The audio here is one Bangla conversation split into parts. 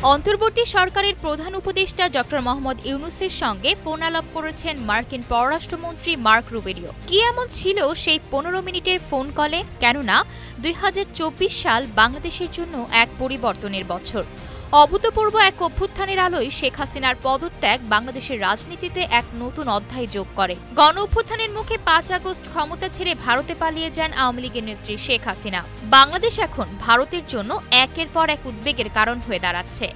অন্তর্বর্তী সরকারের প্রধান উপদেষ্টা ডক্টর মোহাম্মদ ইউনূসের সঙ্গে ফোন আলাপ করেছেন মার্কিন পররাষ্ট্রমন্ত্রী মার্ক রুবিও। কি এমন ছিল সেই 15 মিনিটের ফোন কলে? কেননা 2024 সাল বাংলাদেশের জন্য এক পরিবর্তনের বছর। অভূতপূর্ব এক অভ্যুত্থানের আলোয় শেখ হাসিনার পদত্যাগ বাংলাদেশের রাজনীতিতে এক নতুন অধ্যায় যোগ করে। গণ অভ্যুত্থানের মুখে 5 আগস্ট ক্ষমতা ছেড়ে ভারতে পালিয়ে যান আওয়ামী লীগের নেত্রী শেখ হাসিনা। বাংলাদেশ এখন ভারতের জন্য একের পর এক উদ্বেগের কারণ হয়ে দাঁড়াচ্ছে।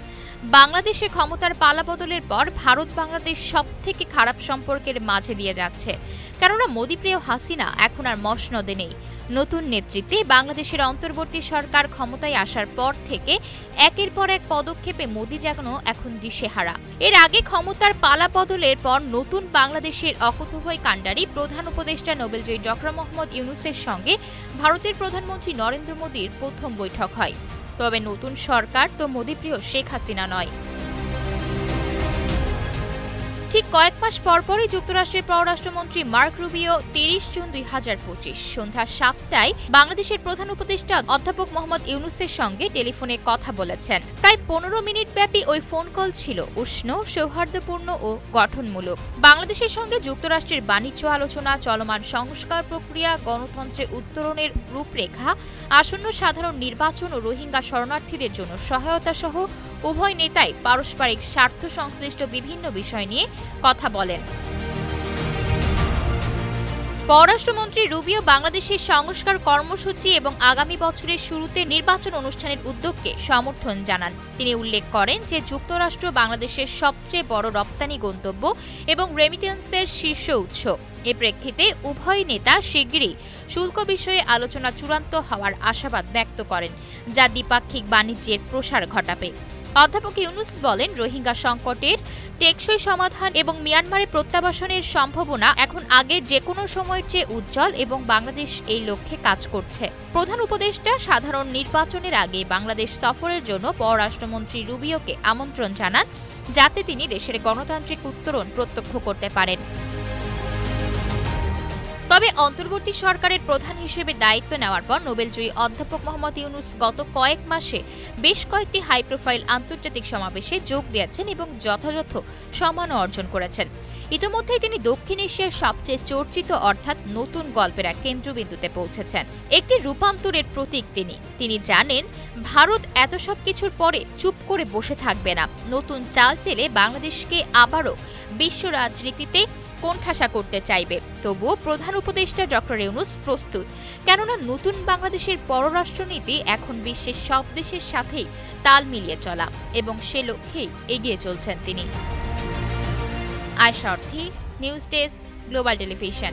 বাংলাদেশে ক্ষমতার পালাবদলের পর ভারত বাংলাদেশ সবথেকে খারাপ সম্পর্কের মাঝে দিয়ে যাচ্ছে, কেননা মোদীপ্রিয় হাসিনা এখন আর মসনদে নেই। নতুন নেতৃত্বে বাংলাদেশের অন্তর্বর্তী সরকার ক্ষমতায় আসার পর থেকে একের পর এক পদক্ষেপে মোদী যেন এখন দিশেহারা। এর আগে ক্ষমতার পালাবদলের পর নতুন বাংলাদেশের অকুতোভয় কাণ্ডারি প্রধান উপদেষ্টা নোবেলজয়ী ডক্টর মোহাম্মদ ইউনূসের সঙ্গে ভারতের প্রধানমন্ত্রী নরেন্দ্র মোদীর প্রথম বৈঠক হয়। তবে নতুন সরকার তো মোদীপ্রিয় শেখ হাসিনা নয়। ঠিক কয়েক মাস পরপরই যুক্তরাষ্ট্রের পররাষ্ট্রমন্ত্রী মার্ক রুবিও 30 জুন 2025 সন্ধ্যা 7টায় বাংলাদেশের প্রধান উপদেষ্টা অধ্যাপক মোহাম্মদ ইউনূসের সঙ্গে টেলিফোনে কথা বলেছেন। প্রায় 15 মিনিট ব্যাপী ওই ফোন কল ছিল উষ্ণ, সৌহার্দ্যপূর্ণ ও গঠনমূলক। বাংলাদেশের সঙ্গে যুক্তরাষ্ট্রের বাণিজ্য আলোচনা, চলমান সংস্কার প্রক্রিয়া, গণতন্ত্রে উত্তরণের রূপরেখা, আসন্ন সাধারণ নির্বাচন ও রোহিঙ্গা শরণার্থীদের জন্য সহায়তা সহ উভয় নেতাই পারস্পরিক স্বার্থ সংশ্লিষ্ট বিভিন্ন বিষয় নিয়ে কথা বলেন। পররাষ্ট্রমন্ত্রী রুবিও বাংলাদেশের সংস্কার কর্মসূচি এবং আগামী বছরের শুরুতে নির্বাচন অনুষ্ঠানের উদ্যোগকে সমর্থন জানান। তিনি উল্লেখ করেন যে যুক্তরাষ্ট্র বাংলাদেশের সবচেয়ে বড় রপ্তানি গন্তব্য এবং রেমিটেন্সের শীর্ষ উৎস। এ প্রেক্ষিতে উভয় নেতা শিগগিরই শুল্ক বিষয়ে আলোচনা চূড়ান্ত হওয়ার আশাবাদ ব্যক্ত করেন, যা দ্বিপাক্ষিক বাণিজ্যের প্রসার ঘটাবে। অধ্যাপক ইউনূস বলেন, রোহিঙ্গা সংকটের টেকসই সমাধান এবং মিয়ানমারে প্রত্যাবাসনের সম্ভাবনা এখন আগের যে কোনো সময়ের চেয়ে উজ্জ্বল এবং বাংলাদেশ এই লক্ষ্যে কাজ করছে। প্রধান উপদেষ্টা সাধারণ নির্বাচনের আগে বাংলাদেশ সফরের জন্য পররাষ্ট্রমন্ত্রী রুবিওকে আমন্ত্রণ জানান, যাতে তিনি দেশের গণতান্ত্রিক উত্তরণ প্রত্যক্ষ করতে পারেন। তবে অন্তর্বর্তী সরকারের প্রধান হিসেবে দায়িত্ব নেওয়ার পর নোবেলজয়ী অধ্যাপক মোহাম্মদ ইউনূস গত কয়েক মাসে বেশ কয়েকটি হাই প্রোফাইল আন্তর্জাতিক সমাবেশে যোগ দিয়েছেন এবং যথাযথ সম্মানও অর্জন করেছেন। ইতিমধ্যেই তিনি দক্ষিণ এশিয়ার সবচেয়ে চর্চিত অর্থাৎ নতুন গল্পের এক কেন্দ্রবিন্দুতে পৌঁছেছেন। একটি রূপান্তরের প্রতীক তিনি জানেন ভারত এত সব কিছুর পরে চুপ করে বসে থাকবে না। নতুন চাল চেলে বাংলাদেশকে আবারও বিশ্ব রাজনীতিতে কোণঠাসা করতে চাইবে। তবুও প্রধান উপদেষ্টা ডক্টর ইউনূস প্রস্তুত, কেননা নতুন বাংলাদেশের পররাষ্ট্রনীতি এখন বিশ্বের সব দেশের সাথেই তাল মিলিয়ে চলা এবং সে লক্ষ্যেই এগিয়ে চলছেন তিনি। আয়শা অর্থী, নিউজ ডেস্ক, গ্লোবাল টেলিভিশন।